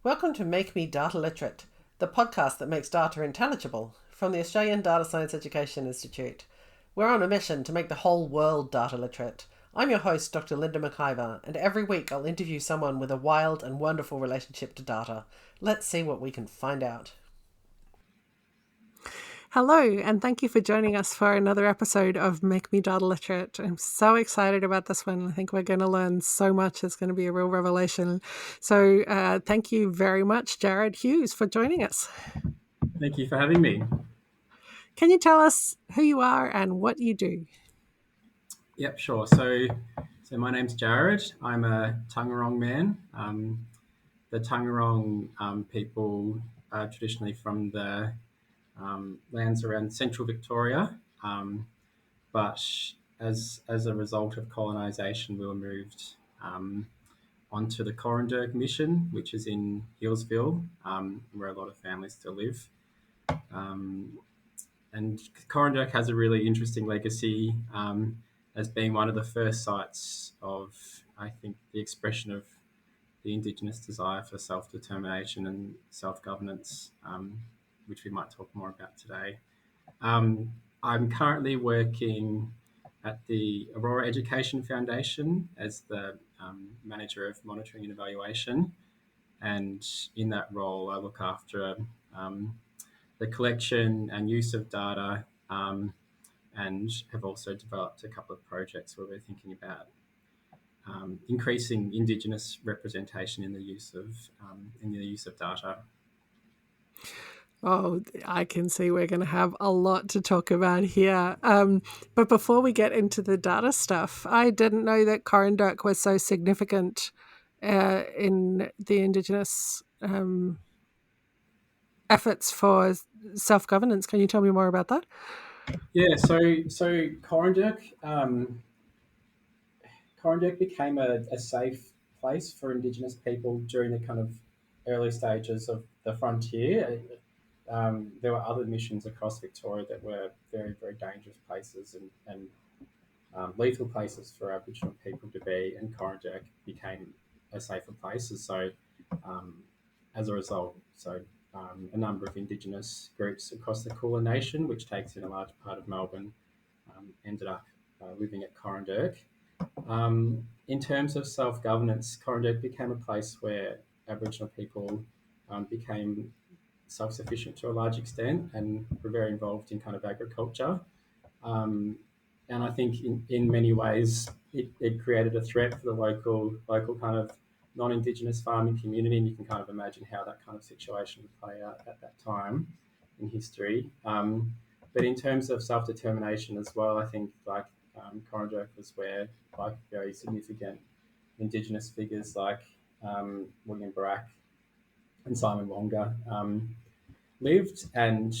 Welcome to Make Me Data Literate, the podcast that makes data intelligible from the Australian Data Science Education Institute. We're on a mission to make the whole world data literate. I'm your host, Dr. Linda McIver, and every week I'll interview someone with a wild and wonderful relationship to data. Let's see what we can find out. Hello, and thank you for joining us for another episode of Make Me Data Literate. I'm so excited about this one. I think we're going to learn so much. It's going to be a real revelation. So thank you very much, Jarrod Hughes, for joining us. Thank you for having me. Can you tell us who you are and what you do? Yep, sure. So my name's Jarrod. I'm a Taungurung man. The Taungurung people are traditionally from the lands around central Victoria, but as a result of colonisation, we were moved onto the Corandurk mission, which is in Hillsville, where a lot of families still live. And Corandurk has a really interesting legacy as being one of the first sites of, I think, the expression of the Indigenous desire for self-determination and self-governance, which we might talk more about today. I'm currently working at the Aurora Education Foundation as the manager of monitoring and evaluation. And in that role, I look after the collection and use of data, and have also developed a couple of projects where we're thinking about increasing Indigenous representation in the use of data. Oh, I can see we're going to have a lot to talk about here. But before we get into the data stuff, I didn't know that Corandurk was so significant in the Indigenous efforts for self-governance. Can you tell me more about that? Yeah, so Corandurk became a safe place for Indigenous people during the kind of early stages of the frontier. There were other missions across Victoria that were very, very dangerous places and lethal places for Aboriginal people to be, and Corandurk became a safer place. And so, as a result, a number of Indigenous groups across the Kulin Nation, which takes in a large part of Melbourne, ended up living at Corandurk. In terms of self-governance, Corandurk became a place where Aboriginal people became self-sufficient to a large extent and were very involved in kind of agriculture. And I think in many ways it created a threat for the local kind of non-Indigenous farming community, and you can kind of imagine how that kind of situation would play out at that time in history. But in terms of self-determination as well, I think Corandurk was where very significant Indigenous figures like William Barak and Simon Wonga lived and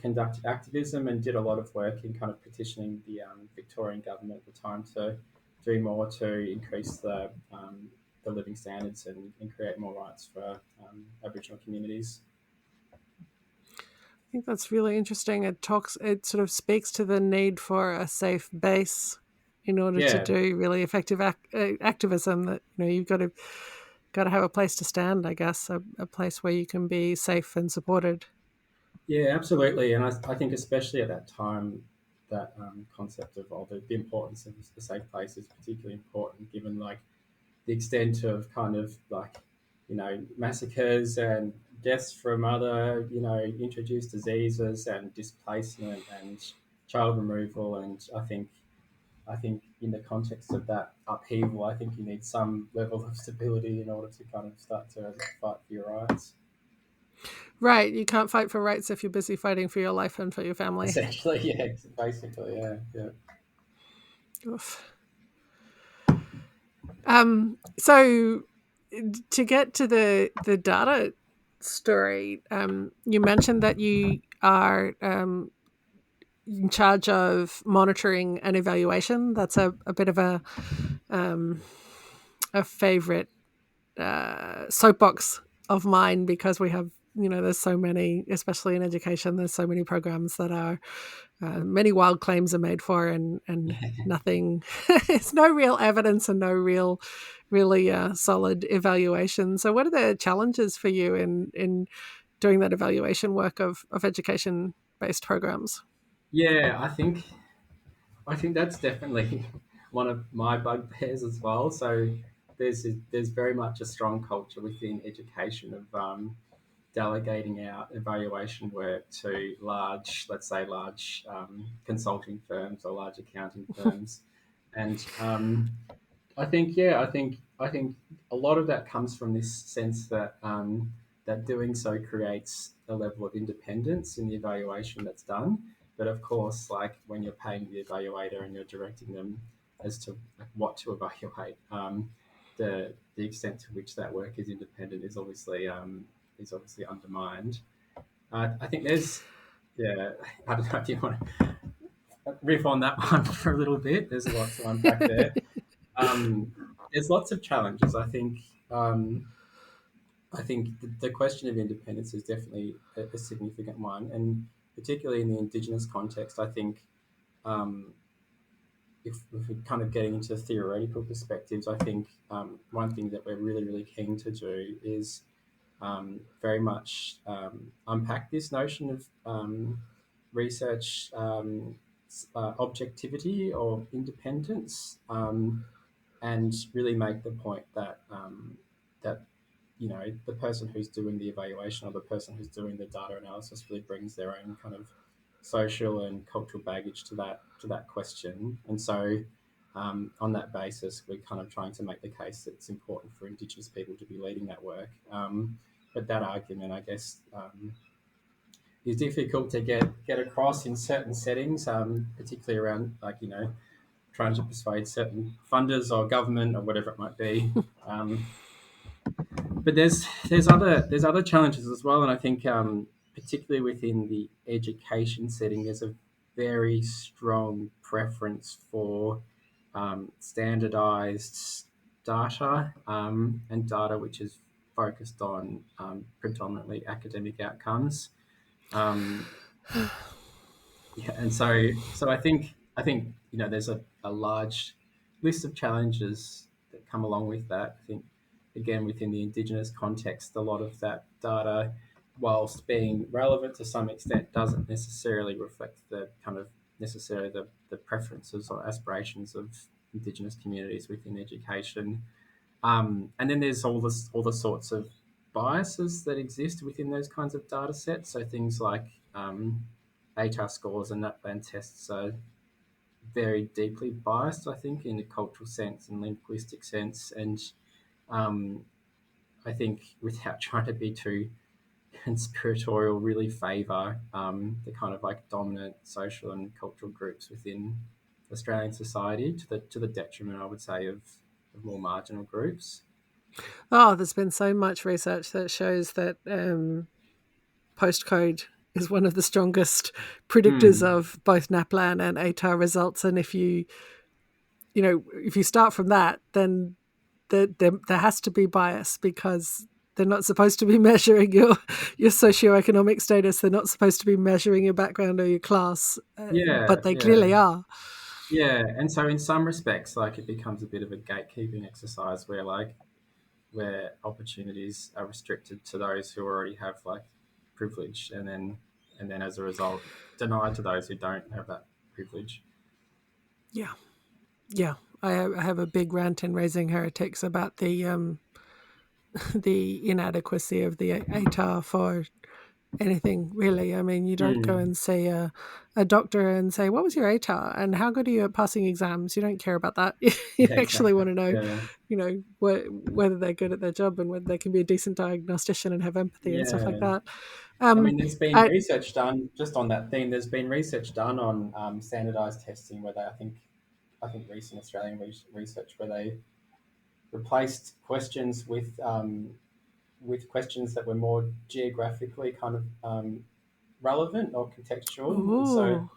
conducted activism and did a lot of work in kind of petitioning the Victorian government at the time to do more to increase the living standards and create more rights for Aboriginal communities. I think that's really interesting. It sort of speaks to the need for a safe base in order to do really effective activism. That you've got to have a place to stand, I guess, a place where you can be safe and supported. Yeah, absolutely. And I think especially at that time, that concept of the importance of a safe place is particularly important, given the extent of kind of massacres and deaths from other introduced diseases and displacement and child removal. And I think in the context of that upheaval, I think you need some level of stability in order to kind of start to fight for your rights. Right. You can't fight for rights if you're busy fighting for your life and for your family. Essentially, yeah. Basically, yeah. Oof. So to get to the data story, you mentioned that you are in charge of monitoring and evaluation. That's a bit of a favorite soapbox of mine, because we have there's so many, especially in education, there's so many programs that are many wild claims are made for, and nothing. There's no real evidence and no really solid evaluation. So, what are the challenges for you in doing that evaluation work of education based programs? Yeah, I think that's definitely one of my bugbears as well. So there's very much a strong culture within education of delegating out evaluation work to let's say large consulting firms or large accounting firms, and I think a lot of that comes from this sense that that doing so creates a level of independence in the evaluation that's done. But of course, like when you're paying the evaluator and you're directing them as to what to evaluate, the extent to which that work is independent is obviously undermined. I think there's yeah, I don't know if you want to riff on that one for a little bit. There's a lot to unpack there. Um, there's lots of challenges. I think the question of independence is definitely a significant one, and particularly in the Indigenous context, I think um, if we're kind of getting into theoretical perspectives, I think one thing that we're really keen to do is very much unpack this notion of research objectivity or independence. And really make the point that that the person who's doing the evaluation or the person who's doing the data analysis really brings their own kind of social and cultural baggage to that question, and so on that basis, we're kind of trying to make the case that it's important for Indigenous people to be leading that work. But that argument, I guess, is difficult to get across in certain settings, particularly around trying to persuade certain funders or government or whatever it might be. But there's other challenges as well, and I think particularly within the education setting, there's a very strong preference for standardized data and data which is focused on predominantly academic outcomes. Um, yeah, and so I think there's a large list of challenges that come along with that. I think again within the Indigenous context, a lot of that data, whilst being relevant to some extent, doesn't necessarily reflect the kind of necessarily the preferences or aspirations of Indigenous communities within education. And then there's all the sorts of biases that exist within those kinds of data sets. So things like ATAR scores and NAPLAN tests are very deeply biased, I think, in a cultural sense and linguistic sense. And um, I think without trying to be too conspiratorial, really favour the kind of like dominant social and cultural groups within Australian society to the detriment, I would say, of more marginal groups. Oh, there's been so much research that shows that postcode is one of the strongest predictors Mm. of both NAPLAN and ATAR results. And if you start from that, then there has to be bias, because they're not supposed to be measuring your socioeconomic status. They're not supposed to be measuring your background or your class, Yeah, but they yeah. clearly are. Yeah, and so in some respects, like it becomes a bit of a gatekeeping exercise where opportunities are restricted to those who already have like privilege, and then as a result denied to those who don't have that privilege. Yeah, yeah. I have a big rant in Raising Heretics about the the inadequacy of the ATAR for anything, really. I mean, you don't go Mm. and see a doctor and say, "What was your ATAR and how good are you at passing exams?" You don't care about that. You Yeah, actually exactly. want to know, Yeah, whether they're good at their job and whether they can be a decent diagnostician and have empathy and stuff like yeah. that. I Um, mean, there's been I, research done just on that theme. There's been research done on standardized testing where I think recent Australian research where they replaced questions with questions that were more geographically kind of relevant or contextual, ooh,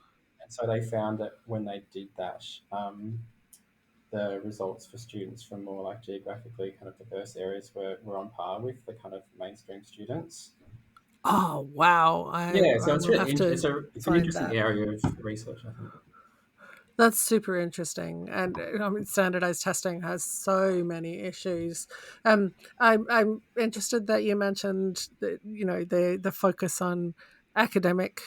and so they found that when they did that, the results for students from more like geographically kind of diverse areas were on par with the kind of mainstream students. Oh wow! Yeah, so I it's will really have to it's an find interesting that. area of research, I think. That's super interesting, and I mean, standardized testing has so many issues. I'm interested that you mentioned that the focus on academic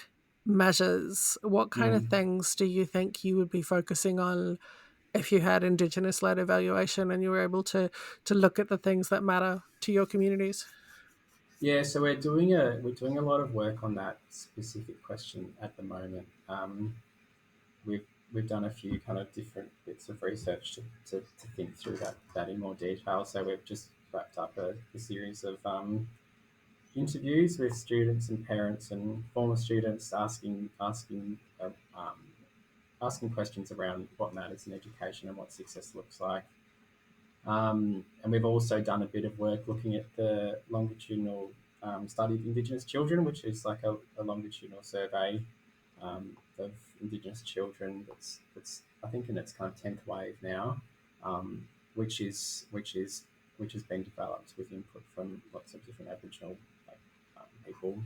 measures. What kind of Mm. things do you think you would be focusing on if you had Indigenous led evaluation and you were able to look at the things that matter to your communities? Yeah, so we're doing a lot of work on that specific question at the moment. We've we've done a few kind of different bits of research to think through that in more detail. So we've just wrapped up a series of interviews with students and parents and former students asking questions around what matters in education and what success looks like. And we've also done a bit of work looking at the longitudinal study of Indigenous children, which is like a longitudinal survey of Indigenous children. That's I think in its kind of 10th wave now, um, which has been developed with input from lots of different Aboriginal like, people.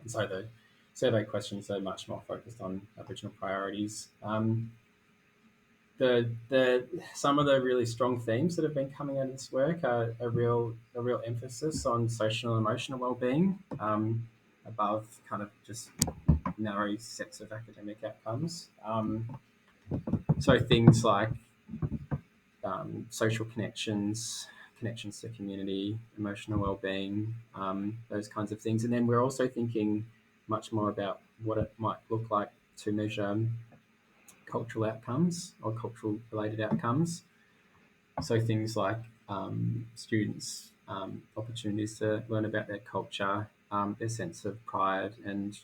And so the survey questions are much more focused on Aboriginal priorities. The some of the really strong themes that have been coming out of this work are a real emphasis on social and emotional well-being, above kind of just narrow sets of academic outcomes. So things like social connections to community, emotional well-being, those kinds of things. And then we're also thinking much more about what it might look like to measure cultural outcomes or cultural related outcomes. So things like students' opportunities to learn about their culture, their sense of pride and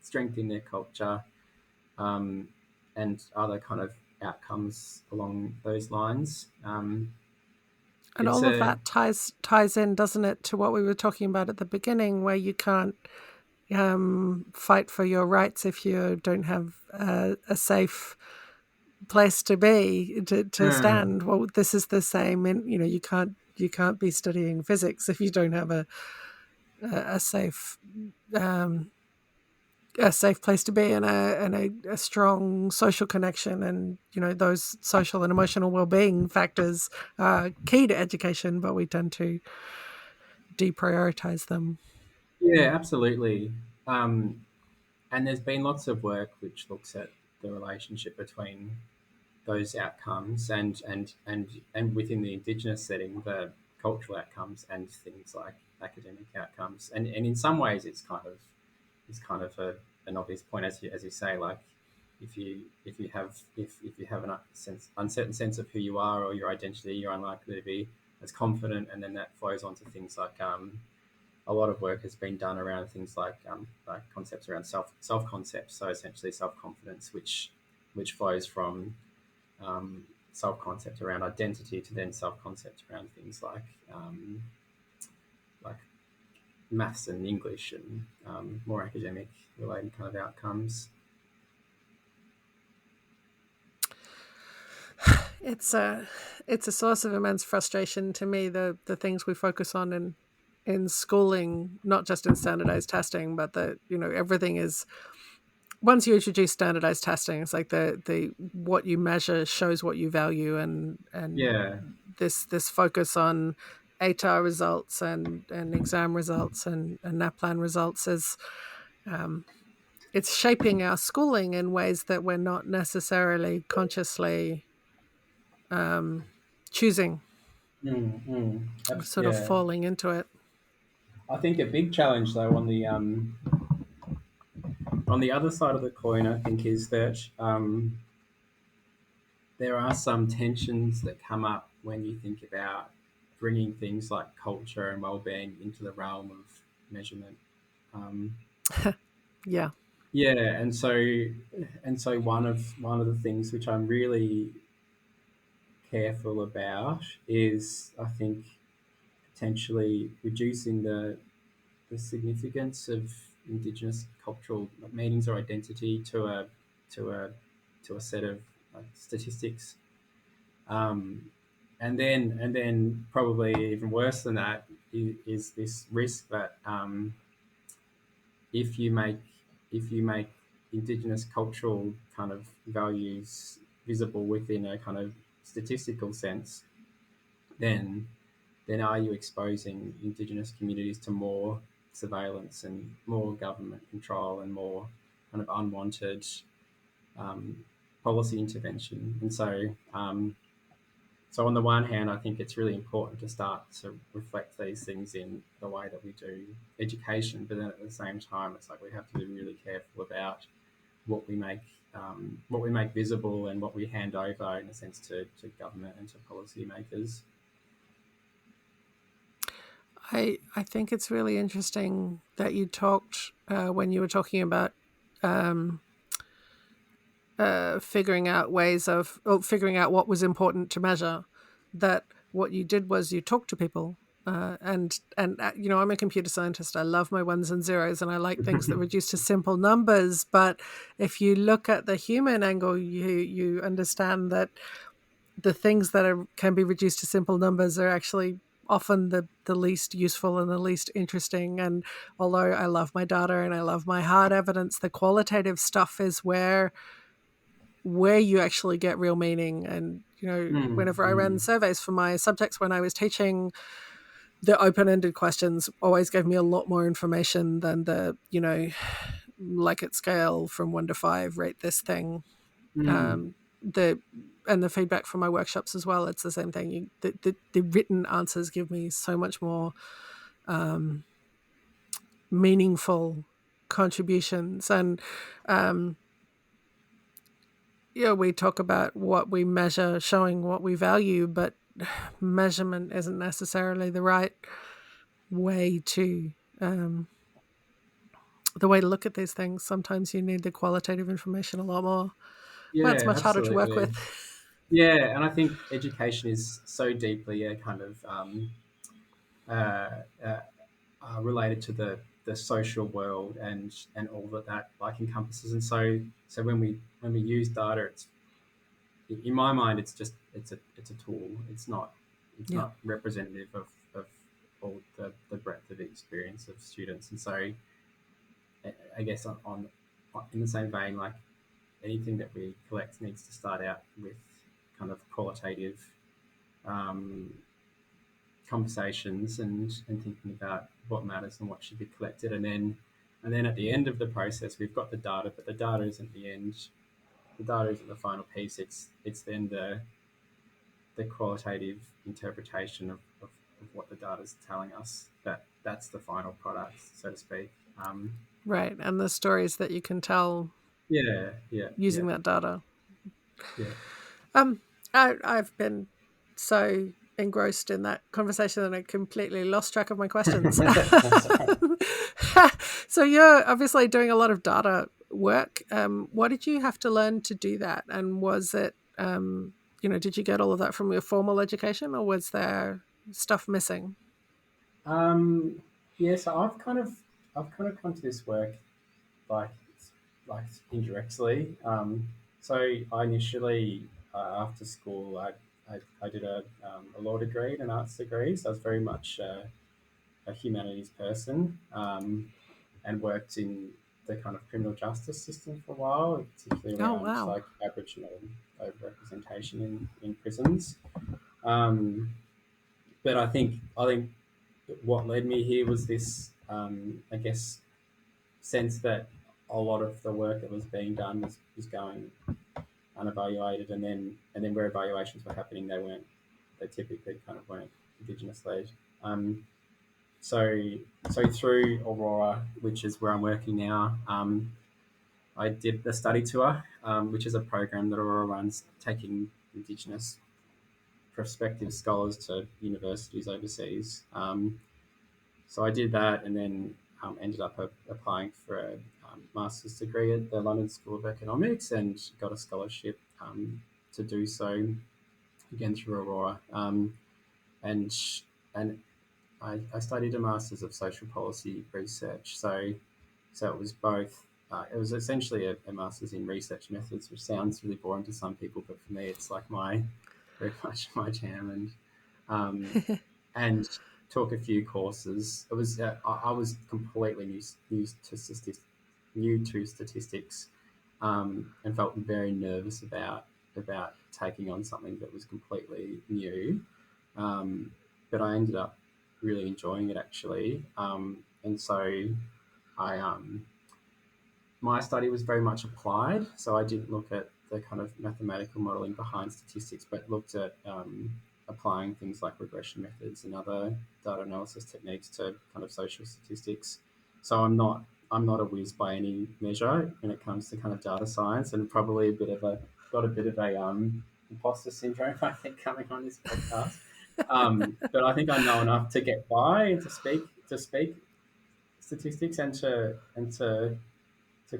strength in their culture, um, and other kind of outcomes along those lines. And It's all of a that ties in, doesn't it, to what we were talking about at the beginning, where you can't fight for your rights if you don't have a safe place to be to mm, stand. Well, this is the same. In you can't be studying physics if you don't have a safe um, a safe place to be and a strong social connection, and those social and emotional well-being factors are key to education, but we tend to deprioritize them. yeah, absolutely. Um, and there's been lots of work which looks at the relationship between those outcomes and within the Indigenous setting, the cultural outcomes and things like academic outcomes. And in some ways, it's kind of an obvious point, as you say, like if you have an uncertain sense of who you are or your identity, you're unlikely to be as confident, and then that flows onto things like a lot of work has been done around things like concepts around self concepts. So essentially self confidence, which flows from um, self concept around identity to then self concept around things like maths and English and more academic related kind of outcomes. It's a source of immense frustration to me, the things we focus on in schooling, not just in standardized testing, but that everything is, once you introduce standardized testing, it's like the what you measure shows what you value, and Yeah, this focus on ATAR results and exam results and NAPLAN results is it's shaping our schooling in ways that we're not necessarily consciously choosing, sort of yeah. falling into it. I think a big challenge though on the other side of the coin, I think, is that there are some tensions that come up when you think about bringing things like culture and well-being into the realm of measurement. Um, Yeah. yeah, and so one of the things which I'm really careful about is, I think, potentially reducing the significance of Indigenous cultural meanings or identity to a to a set of statistics. Um, and then probably even worse than that is this risk that if you make Indigenous cultural kind of values visible within a kind of statistical sense, then are you exposing Indigenous communities to more surveillance and more government control and more kind of unwanted um, policy intervention? And so on the one hand, I think it's really important to start to reflect these things in the way that we do education, but then at the same time, it's like we have to be really careful about what we make visible and what we hand over, in a sense, to government and to policymakers. I think it's really interesting that you talked when you were talking about figuring out figuring out what was important to measure, that what you did was you talked to people. And you know, I'm a computer scientist. I love my ones and zeros, and I like things that reduce to simple numbers. But if you look at the human angle, you understand that the things that can be reduced to simple numbers are actually often the least useful and the least interesting. And although I love my data and I love my hard evidence, the qualitative stuff is where you actually get real meaning. And you know, whenever I ran surveys for my subjects when I was teaching, the open-ended questions always gave me a lot more information than the, you know, Likert scale from 1 to 5, rate this thing. The feedback from my workshops as well, it's the same thing. The written answers give me so much more meaningful contributions. And yeah, we talk about what we measure, showing what we value, but measurement isn't necessarily the right way to look at these things. Sometimes you need the qualitative information a lot more. Well, it's Yeah, much harder to work absolutely. with. Yeah, and I think education is so deeply a kind of uh, uh, related to the social world and all that like encompasses. And so when we use data, it's, in my mind, it's just it's a tool. It's Yeah. not representative of all the breadth of the experience of students. And so I guess on in the same vein, like anything that we collect needs to start out with kind of qualitative um, conversations and thinking about what matters and what should be collected. And then at the end of the process, we've got the data, but the data isn't the end. The data isn't the final piece. It's then the qualitative interpretation of what the data is telling us. That's the final product, so to speak. Right. And the stories that you can tell using that data. Yeah. I've been so engrossed in that conversation that I completely lost track of my questions. So you're obviously doing a lot of data work. What did you have to learn to do that? And was it, did you get all of that from your formal education, or was there stuff missing? So I've kind of come to this work like like indirectly. So I initially after school I did a law degree and an arts degree, so I was very much a humanities person, and worked in the kind of criminal justice system for a while, particularly Oh, around wow. like Aboriginal overrepresentation in prisons. Um, but I think what led me here was this, I guess, sense that a lot of the work that was being done was going unevaluated, and then where evaluations were happening, they typically kind of weren't Indigenous led. Um, so through Aurora, which is where I'm working now, I did the study tour, which is a program that Aurora runs, taking Indigenous prospective scholars to universities overseas. So I did that, and then ended up applying for a master's degree at the London School of Economics, and got a scholarship to do so again through Aurora. And and I studied a master's of social policy research. So it was both. It was essentially a master's in research methods, which sounds really boring to some people, but for me, it's like very much my jam. And took a few courses. It was I was completely new to statistics, and felt very nervous about taking on something that was completely new. Um, but I ended up really enjoying it actually, and so I my study was very much applied. So I didn't look at the kind of mathematical modeling behind statistics, but looked at applying things like regression methods and other data analysis techniques to kind of social statistics. So I'm not a whiz by any measure when it comes to kind of data science, and probably got a bit of a imposter syndrome, I think, coming on this podcast. But I think I know enough to get by and to speak statistics and to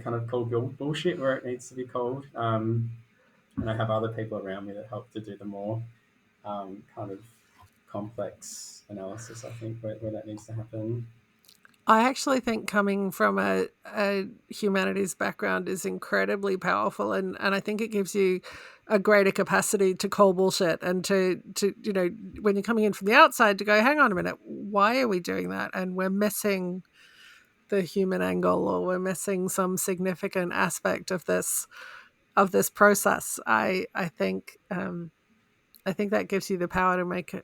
kind of call bullshit where it needs to be called. And I have other people around me that help to do the more kind of complex analysis, I think, where that needs to happen. I actually think coming from a humanities background is incredibly powerful, and I think it gives you a greater capacity to call bullshit and to when you're coming in from the outside to go, hang on a minute, why are we doing that? And we're missing the human angle, or we're missing some significant aspect of this process. I think that gives you the power to make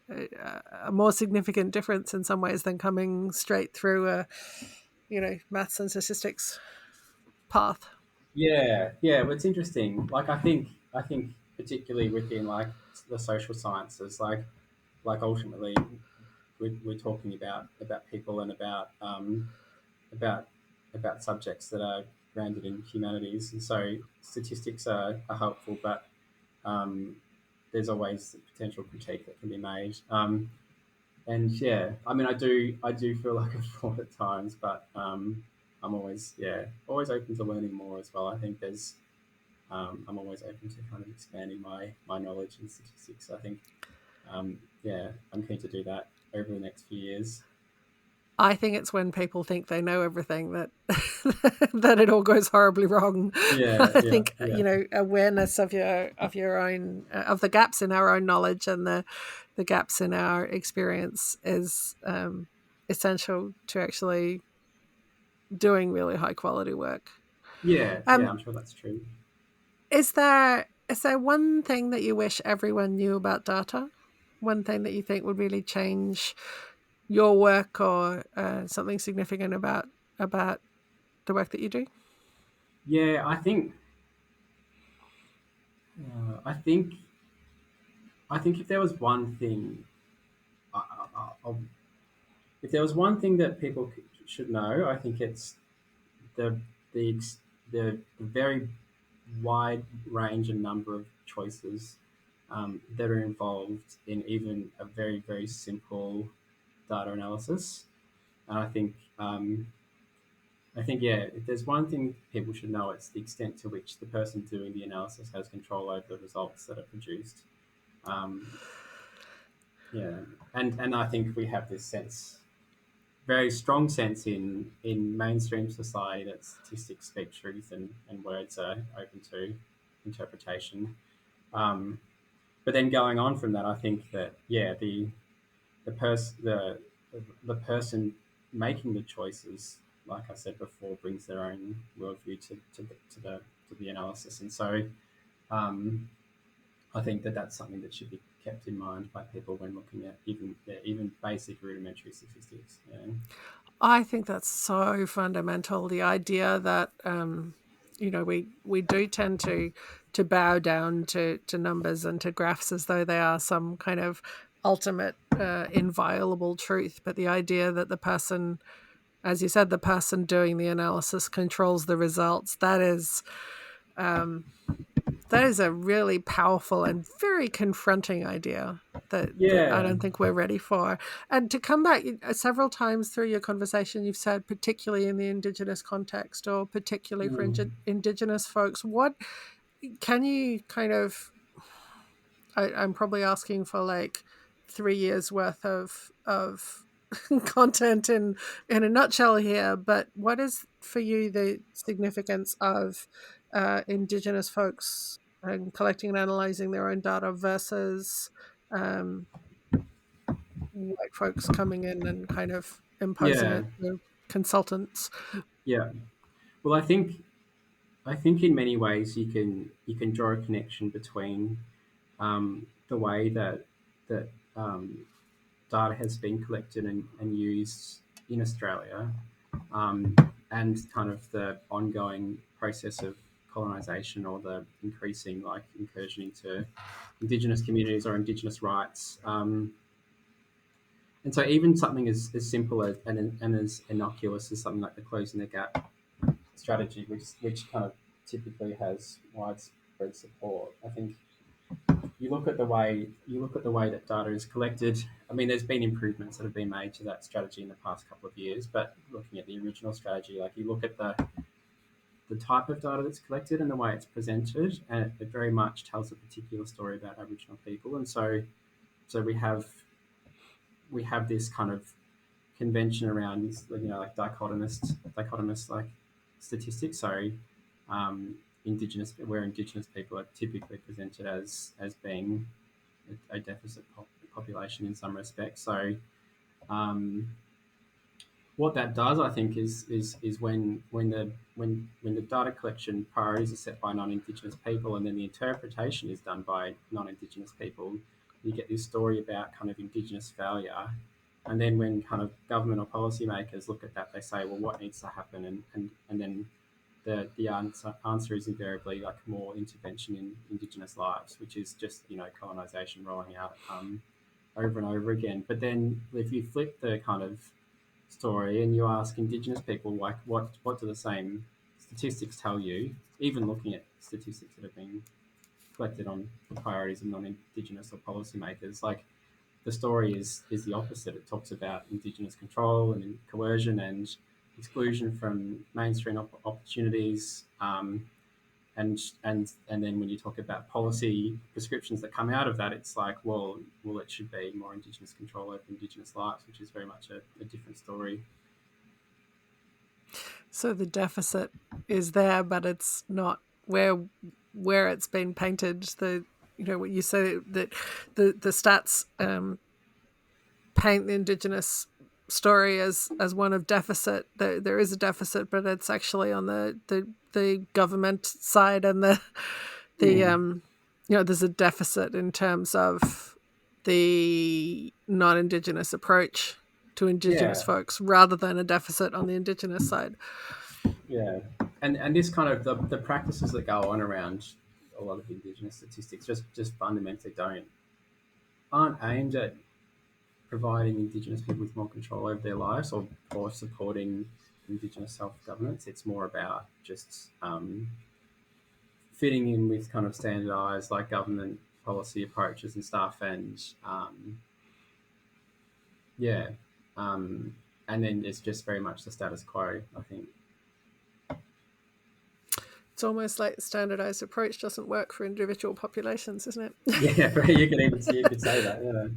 a more significant difference in some ways than coming straight through a maths and statistics path. Yeah, yeah. Well, it's interesting. Like I think particularly within like the social sciences, like ultimately we're talking about people and about about subjects that are grounded in humanities, and so statistics are helpful, but um, there's always potential critique that can be made. And yeah, I mean, I do feel like a fraud at times, but I'm always open to learning more as well. I think I'm always open to kind of expanding my knowledge in statistics. I think I'm keen to do that over the next few years. I think it's when people think they know everything that that it all goes horribly wrong. Yeah, I yeah, think yeah. awareness of your own of the gaps in our own knowledge and the gaps in our experience is essential to actually doing really high quality work. Yeah, yeah, Um, I'm sure that's true. is there one thing that you wish everyone knew about data? One thing that you think would really change your work, or something significant about the work that you do? Yeah, uh, I think, I think if there was one thing, I'll, if there was one thing that people should know, I think it's the the the very wide range and number of choices that are involved in even a very simple data analysis. And I think, yeah, if there's one thing people should know, it's the extent to which the person doing the analysis has control over the results that are produced. Um, yeah, and I think we have this sense, very strong sense in mainstream society, that statistics speak truth and words are open to interpretation. Um, but then going on from that, I think that yeah, the person the person making the choices, like I said before, brings their own worldview to the analysis, and so um, I think that that's something that should be kept in mind by people when looking at even basic rudimentary statistics. Yeah. I think that's so fundamental. The idea that we do tend to bow down to numbers and to graphs as though they are some kind of ultimate inviolable truth, but the idea that the person, as you said, the person doing the analysis controls the results, um, that is a really powerful and very confronting idea that I Yeah. don't think we're ready for. And to come back several times through your conversation, you've said particularly in the Indigenous context, or particularly for Mm. Indigenous folks, what can you kind of? I'm probably asking for like 3 years worth of content in a nutshell here, but what is for you the significance of Indigenous folks and collecting and analyzing their own data versus um, white folks coming in and kind of imposing it, the consultants. Yeah. Well, I think in many ways you can draw a connection between the way that data has been collected and used in Australia, um, and kind of the ongoing process of colonisation or the increasing like incursion into Indigenous communities or Indigenous rights. And so even something as simple as and as innocuous as something like the closing the gap strategy, which kind of typically has widespread support. I think you look at the way that data is collected. I mean, there's been improvements that have been made to that strategy in the past couple of years, but looking at the original strategy, like you look at the type of data that's collected and the way it's presented, and it very much tells a particular story about Aboriginal people. And so we have this kind of convention around this, you know, like dichotomous like statistics. So Indigenous people are typically presented as being a deficit population in some respects. So um, what that does, I think, is when the data collection priorities are set by non-Indigenous people, and then the interpretation is done by non-Indigenous people, you get this story about kind of Indigenous failure. And then when kind of government or policymakers look at that, they say, well, what needs to happen? And then the answer is invariably like more intervention in Indigenous lives, which is just, you know, colonisation rolling out over and over again. But then if you flip the kind of story and you ask Indigenous people, like, what do the same statistics tell you, even looking at statistics that have been collected on the priorities of non-Indigenous or policymakers, like the story is the opposite. It talks about Indigenous control and coercion and exclusion from mainstream opportunities, and then when you talk about policy prescriptions that come out of that, it's like, well, it should be more Indigenous control over Indigenous lives, which is very much a different story. So the deficit is there, but it's not where it's been painted. What you say that the stats paint the Indigenous story as one of deficit. There is a deficit, but it's actually on the government side, and there's a deficit in terms of the non-Indigenous approach to Indigenous folks, rather than a deficit on the Indigenous side. Yeah, and this kind of the practices that go on around a lot of Indigenous statistics just fundamentally aren't aimed at providing Indigenous people with more control over their lives or supporting Indigenous self-governance. It's more about just fitting in with kind of standardized like government policy approaches and stuff, and and then it's just very much the status quo, I think. It's almost like the standardized approach doesn't work for individual populations, isn't it? Yeah, you could say that. Yeah.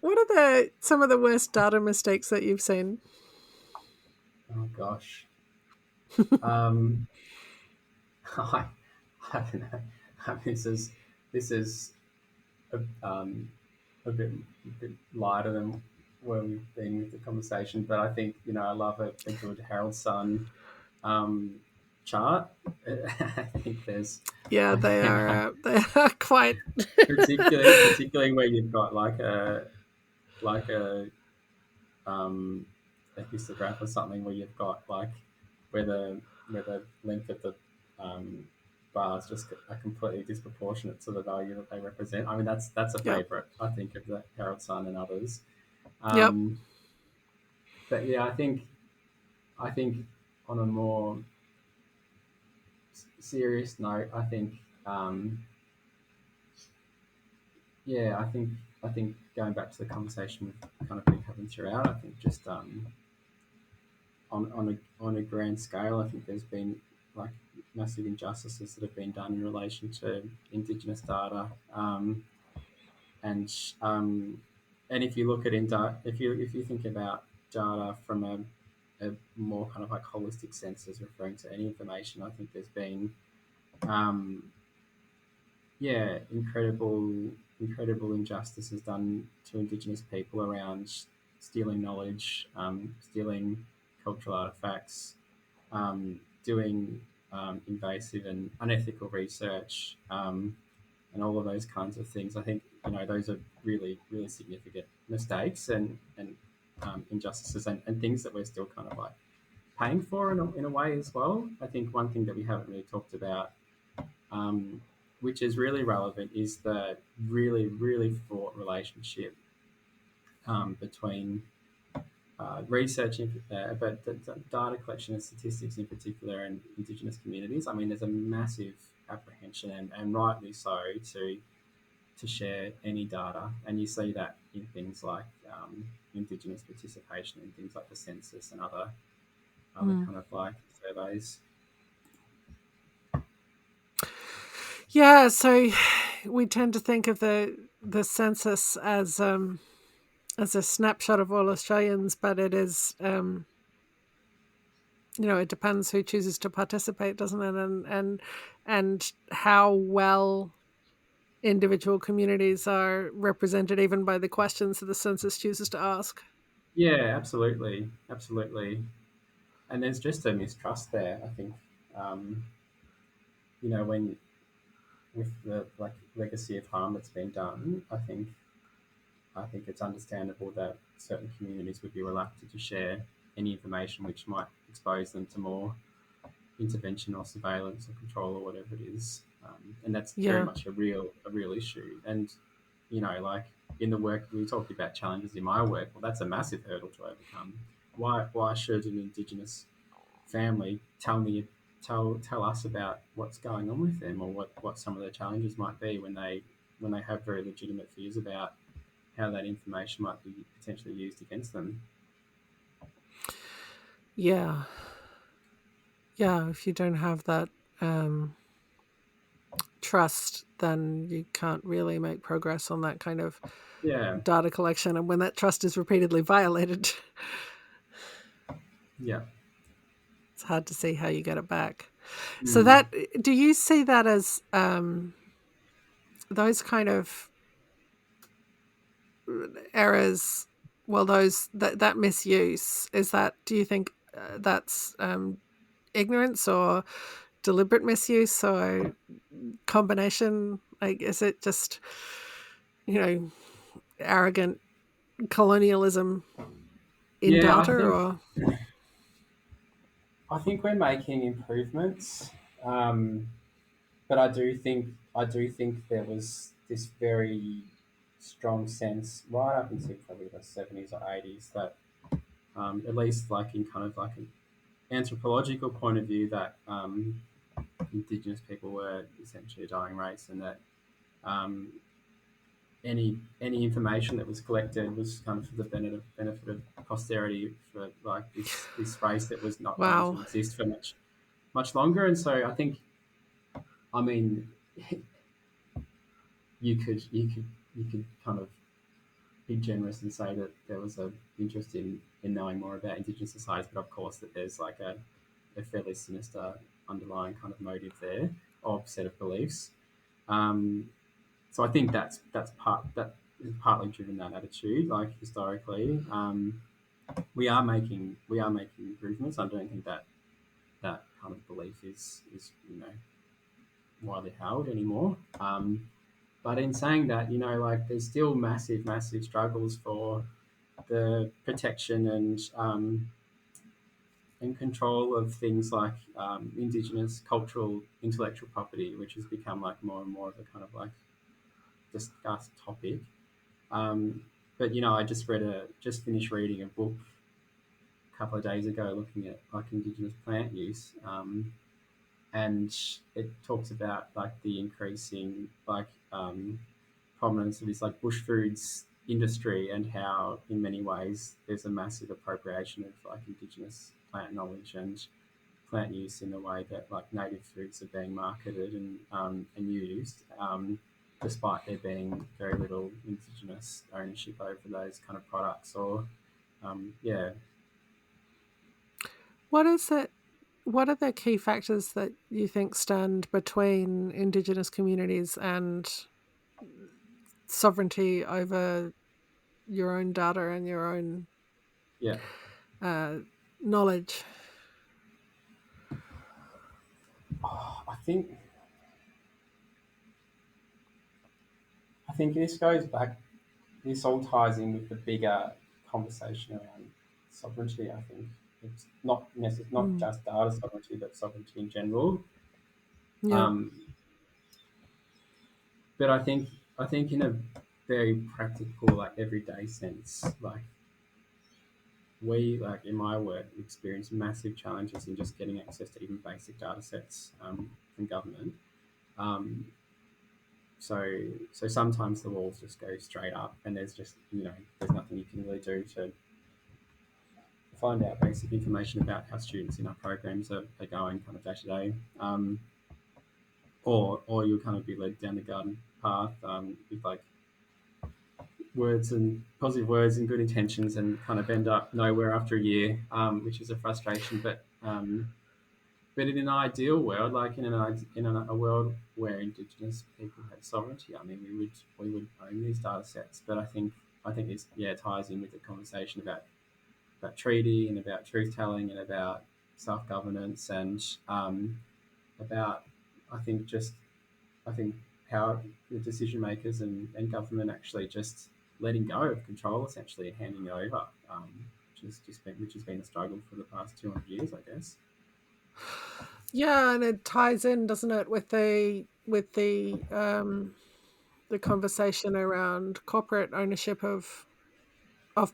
What are some of the worst data mistakes that you've seen? Oh gosh. I don't know. I mean, this is a bit lighter than where we've been with the conversation, but I think, you know, I love a good Harold Sun chart. I think there's they are quite particularly where you've got like a histograph or something where you've got like where the length of the bars just are completely disproportionate to the value that they represent. I mean, that's a favourite, I think, of the Harold Sun and others. But yeah, I think on a more serious note, I think I think going back to the conversation we've kind of been having throughout, I think just on a grand scale, I think there's been like massive injustices that have been done in relation to Indigenous data, and if you look at if you think about data from a more kind of like holistic sense as referring to any information, I think there's been incredible incredible injustices done to Indigenous people around stealing knowledge, stealing cultural artifacts, doing invasive and unethical research, and all of those kinds of things. I think those are really, really significant mistakes and injustices and things that we're still kind of like paying for in a way as well. I think one thing that we haven't really talked about, which is really relevant, is the really, really fraught relationship between research, but the data collection and statistics in particular, and Indigenous communities. I mean, there's a massive apprehension, and rightly so, to share any data, and you see that in things like Indigenous participation in things like the census and other kind of like surveys. Yeah, so we tend to think of the census as a snapshot of all Australians, but it is, it depends who chooses to participate, doesn't it? And how well individual communities are represented even by the questions that the census chooses to ask. Yeah, absolutely, and there's just a mistrust there. I think when with the legacy of harm that's been done, I think it's understandable that certain communities would be reluctant to share any information which might expose them to more intervention or surveillance or control or whatever it is, and that's very much a real issue. And like in the work we talked about challenges in my work, well, that's a massive hurdle to overcome. Why should an Indigenous family tell us about what's going on with them, or what some of the challenges might be when they have very legitimate fears about how that information might be potentially used against them? Yeah, if you don't have that trust, then you can't really make progress on that kind of data collection. And when that trust is repeatedly violated, it's hard to see how you get it back. So do you see that as those kind of errors? Well, that misuse, do you think that's ignorance or deliberate misuse or combination? Like, is it just arrogant colonialism in data? I think we're making improvements, but I do think there was this very strong sense right up until probably the 70s or 80s that, at least like in kind of like an anthropological point of view, that Indigenous people were essentially a dying race, and that any information that was collected was kind of for the benefit of posterity, for like this race that was not going to exist for much longer. And so I think, I mean, you could kind of be generous and say that there was an interest in knowing more about Indigenous societies, but of course that there's like a fairly sinister underlying kind of motive there, or set of beliefs. So I think that is partly driven that attitude. Like historically, we are making improvements. I don't think that kind of belief is widely held anymore. But in saying that, like there's still massive struggles for the protection and control of things like Indigenous cultural intellectual property, which has become like more and more of a kind of like discussed topic. But I just finished reading a book a couple of days ago looking at like Indigenous plant use, and it talks about like the increasing like prominence of this like bush foods industry, and how in many ways there's a massive appropriation of like Indigenous plant knowledge and plant use in the way that like native foods are being marketed and used, despite there being very little Indigenous ownership over those kind of products. Or What is it? What are the key factors that you think stand between Indigenous communities and sovereignty over your own data and your own knowledge? I think this goes back. This all ties in with the bigger conversation around sovereignty. I think it's not not just data sovereignty, but sovereignty in general. Yeah. But I think in a very practical, like everyday sense, like we, like in my work, experience massive challenges in just getting access to even basic data sets from government. Um, so sometimes the walls just go straight up, and there's just there's nothing you can really do to find out basic information about how students in our programs are going kind of day to day. Or you'll kind of be led down the garden path with like words and positive words and good intentions, and kind of end up nowhere after a year, which is a frustration. But in an ideal world, like in a world where Indigenous people had sovereignty, I mean, we would own these data sets. But I think this ties in with the conversation about treaty and about truth telling and about self governance and about I think how the decision makers and government actually just letting go of control, essentially, and handing it over, which has been a struggle for the past 200 years, I guess. Yeah, and it ties in, doesn't it, with the conversation around corporate ownership of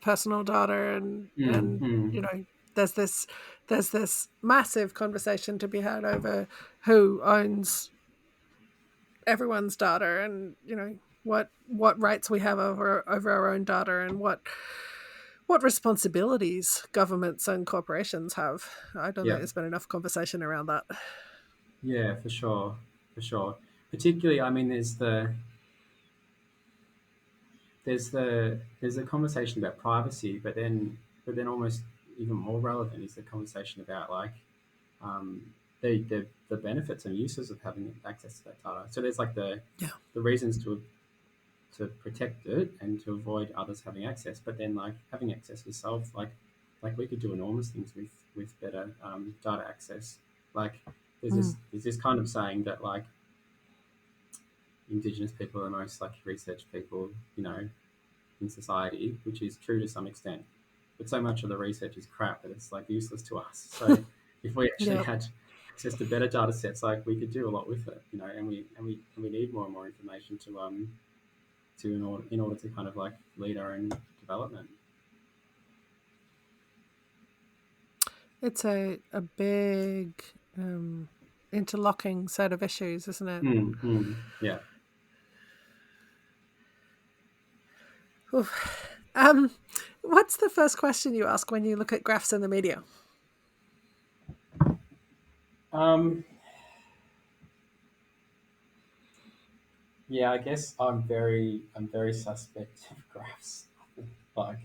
personal data, and there's this massive conversation to be had over who owns everyone's data, and what rights we have over our own data, and what responsibilities governments and corporations have. I don't think there's been enough conversation around that. Yeah, for sure. Particularly, I mean, there's a conversation about privacy, but then almost even more relevant is the conversation about like the benefits and uses of having access to that data. So there's like the reasons to protect it and to avoid others having access, but then like having access yourself, like we could do enormous things with better data access. Like there's this kind of saying that like Indigenous people are the most like researched people, in society, which is true to some extent. But so much of the research is crap that it's like useless to us. So if we actually had access to better data sets, like we could do a lot with it, and we need more and more information in order to kind of like lead our own development. It's a big interlocking set of issues, isn't it? Yeah. What's the first question you ask when you look at graphs in the media? Yeah, I guess I'm very suspect of graphs. Like,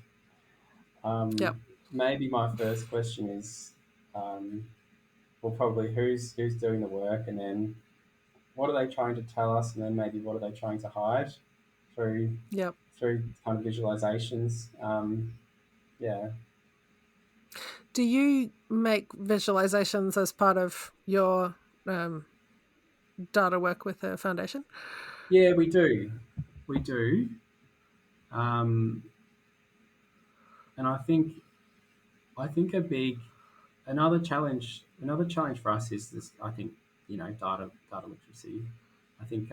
maybe my first question is, well, probably who's doing the work, and then what are they trying to tell us, and then maybe what are they trying to hide through kind of visualizations. Do you make visualizations as part of your data work with the foundation? Yeah, we do. And I think another challenge for us is this. I think data literacy. I think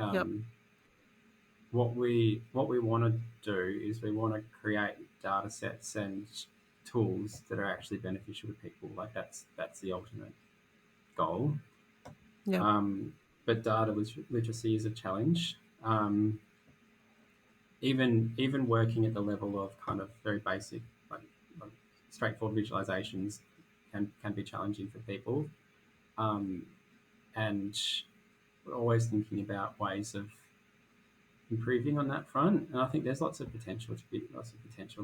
what we want to do is we want to create data sets and tools that are actually beneficial to people. Like that's the ultimate goal. But data literacy is a challenge. Even working at the level of kind of very basic, like straightforward visualizations can be challenging for people. And we're always thinking about ways of improving on that front. And I think there's lots of potential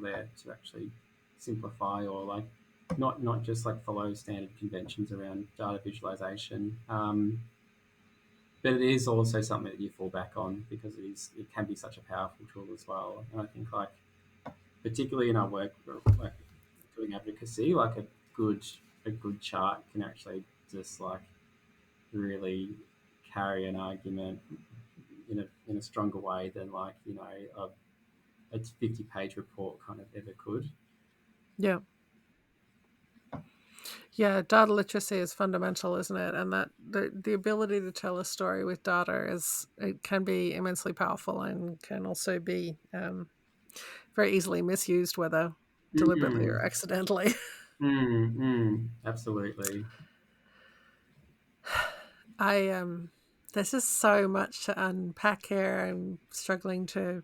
there to actually simplify, or like not just like follow standard conventions around data visualization. but it is also something that you fall back on because it can be such a powerful tool as well. And I think like particularly in our work, like doing advocacy, like a good chart can actually just like really carry an argument in a stronger way than like a 50-page report kind of ever could. Yeah. Yeah, data literacy is fundamental, isn't it? And that the ability to tell a story with data it can be immensely powerful and can also be very easily misused, whether deliberately or accidentally. Absolutely. There's just so much to unpack here. I'm struggling to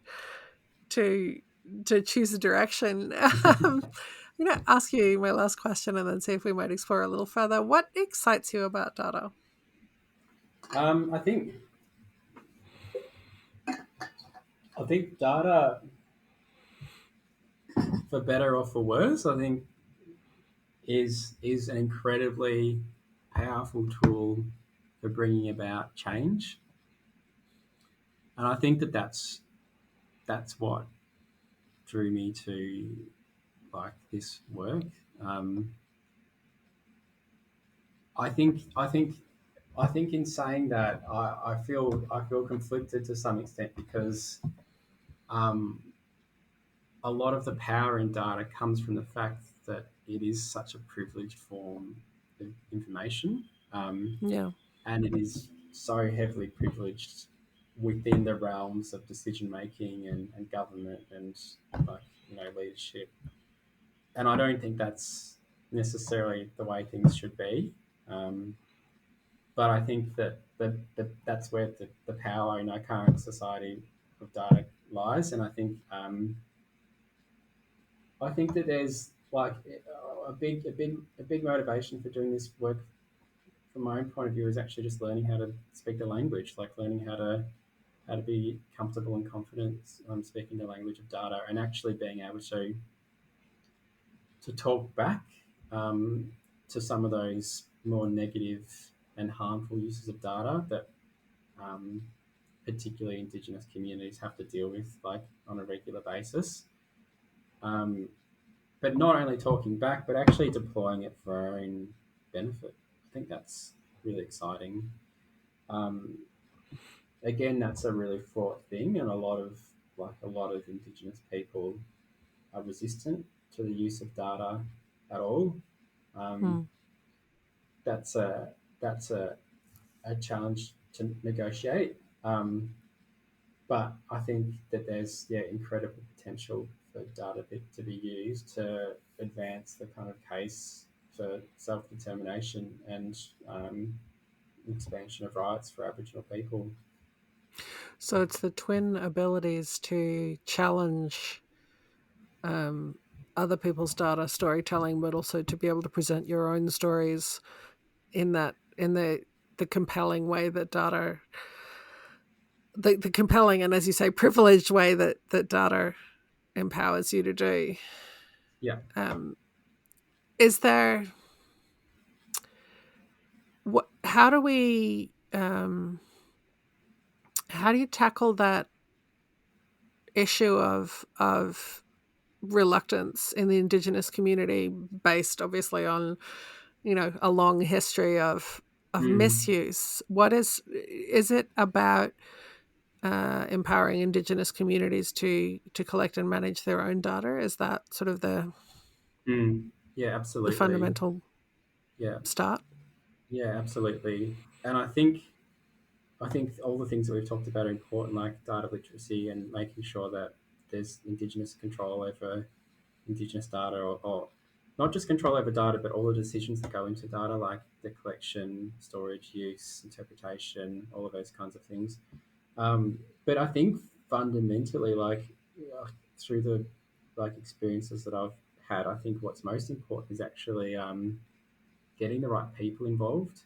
choose a direction. I'm going to ask you my last question and then see if we might explore a little further. What excites you about data? I think data, for better or for worse, I think is an incredibly powerful tool for bringing about change, and I think that's what drew me to like this work. Um, I think in saying that, I feel conflicted to some extent because um, a lot of the power in data comes from the fact that it is such a privileged form of information, Yeah. and it is so heavily privileged within the realms of decision making and government and like leadership. And I don't think that's necessarily the way things should be. Um, but I think that's where the power in our current society of data lies, and I think that there's like a big motivation for doing this work from my own point of view is actually just learning how to speak the language, like learning how to be comfortable and confident speaking the language of data, and actually being able to talk back um, to some of those more negative and harmful uses of data that um, particularly Indigenous communities have to deal with like on a regular basis. Um, but not only talking back, but actually deploying it for our own benefit. I think that's really exciting. Um, Again, that's a really fraught thing, and a lot of Indigenous people are resistant to the use of data at all. Um, Hmm. that's a challenge to negotiate. But I think that there's incredible potential for data to be used to advance the kind of case for self determination and expansion of rights for Aboriginal people. So it's the twin abilities to challenge other people's data storytelling, but also to be able to present your own stories in the compelling way that data, the compelling and, as you say, privileged way that data empowers you to do. Yeah. Is there what? How do you tackle that issue of reluctance in the Indigenous community, based obviously on a long history of Mm. misuse? What is it about empowering Indigenous communities to collect and manage their own data? Is that sort of Mm. Yeah, the absolutely. fundamental Yeah, start? yeah, absolutely. And I think all the things that we've talked about are important, like data literacy and making sure that there's Indigenous control over Indigenous data, or not just control over data, but all the decisions that go into data, like the collection, storage, use, interpretation, all of those kinds of things. But I think fundamentally, like through the experiences that I've had, I think what's most important is actually getting the right people involved.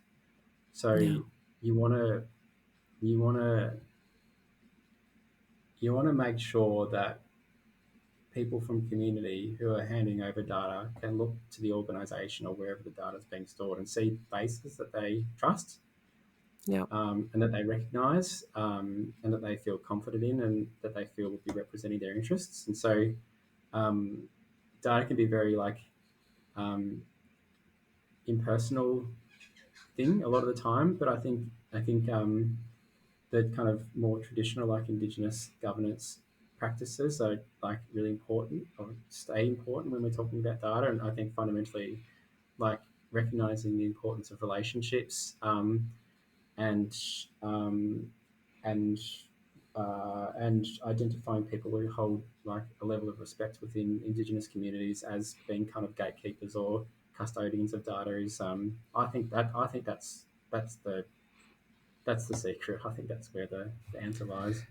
So Yeah. you want to you want to you want to make sure that people from community who are handing over data can look to the organisation or wherever the data is being stored and see faces that they trust. Yeah. and that they recognise, and that they feel confident in, and that they feel will be representing their interests. And so um, data can be very like um, impersonal thing a lot of the time, but I think the kind of more traditional like Indigenous governance practices are like really important or stay important when we're talking about data. And I think fundamentally, like recognizing the importance of relationships, and um, and and identifying people who hold like a level of respect within Indigenous communities as being kind of gatekeepers or custodians of data is I think that's the that's the secret. I think that's where the answer lies.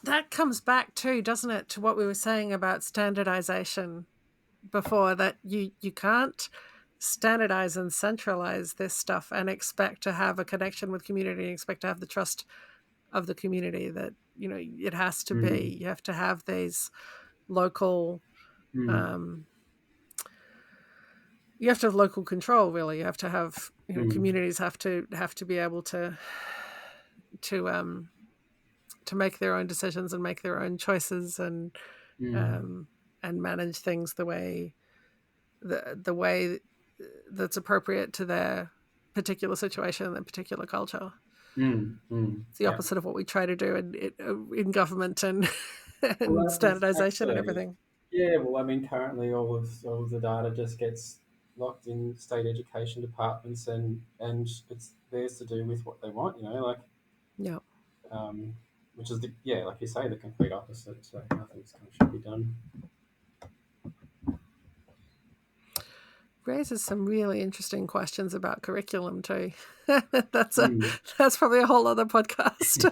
That comes back too, doesn't it, to what we were saying about standardization before, that you can't standardize and centralize this stuff and expect to have a connection with community and expect to have the trust of the community. That, it has to be, you have to have these local you have to have local control, really. You have to have, communities have to be able to make their own decisions and make their own choices, and manage things the way that's appropriate to their particular situation and their particular culture. It's the opposite of what we try to do in government and and standardization and everything. Yeah, well, I mean, currently all of the data just gets locked in state education departments, and it's theirs to do with what they want, like, Yeah. which is like you say, the complete opposite. So nothing's kind of should be done. Raises some really interesting questions about curriculum too. That's probably a whole other podcast.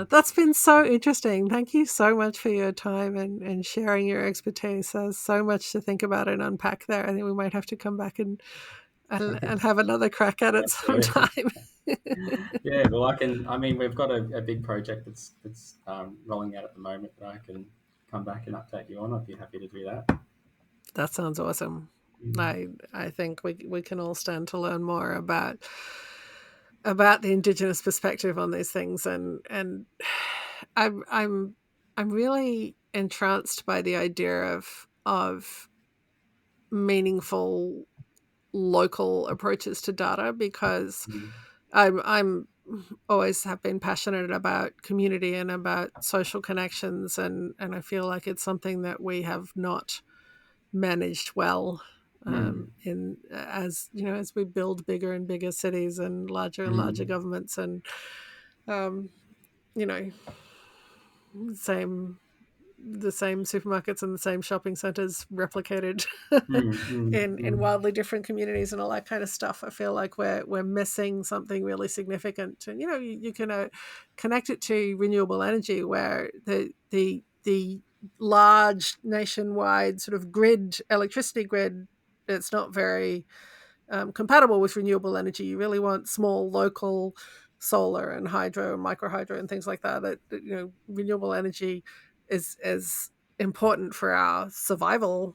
That's been so interesting. Thank you so much for your time and sharing your expertise. There's so much to think about and unpack there. I think we might have to come back and have another crack at it sometime. Yeah, well, I mean, we've got a big project that's rolling out at the moment that I can come back and update you on. I'd be happy to do that. That sounds awesome. I think we can all stand to learn more about the Indigenous perspective on these things, and I'm really entranced by the idea of meaningful local approaches to data, because I'm always have been passionate about community and about social connections, and I feel like it's something that we have not managed well as we build bigger and bigger cities and larger governments, and the same supermarkets and the same shopping centers replicated in wildly different communities and all that kind of stuff. I feel like we're missing something really significant. And you can connect it to renewable energy, where the large nationwide sort of electricity grid, it's not very compatible with renewable energy. You really want small local solar and hydro and micro hydro and things like that. That renewable energy is important for our survival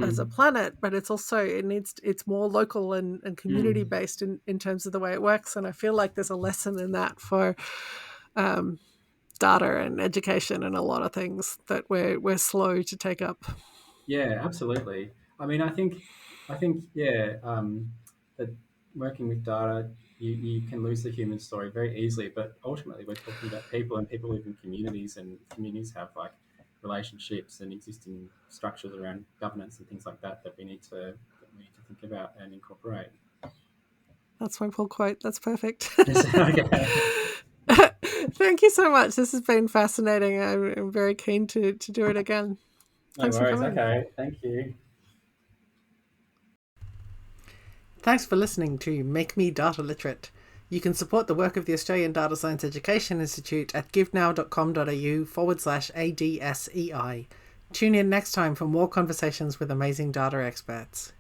as a planet, but it's more local and community based in terms of the way it works. And I feel like there's a lesson in that for data and education and a lot of things that we're slow to take up. Yeah, absolutely. I mean, I think that working with data, you can lose the human story very easily, but ultimately we're talking about people, and people live in communities, and communities have like relationships and existing structures around governance and things like that we need to think about and incorporate. That's my pull quote. That's perfect. Okay. Thank you so much. This has been fascinating. I'm very keen to do it again. No worries. Okay. Thank you. Thanks for listening to Make Me Data Literate. You can support the work of the Australian Data Science Education Institute at givenow.com.au/ADSEI. Tune in next time for more conversations with amazing data experts.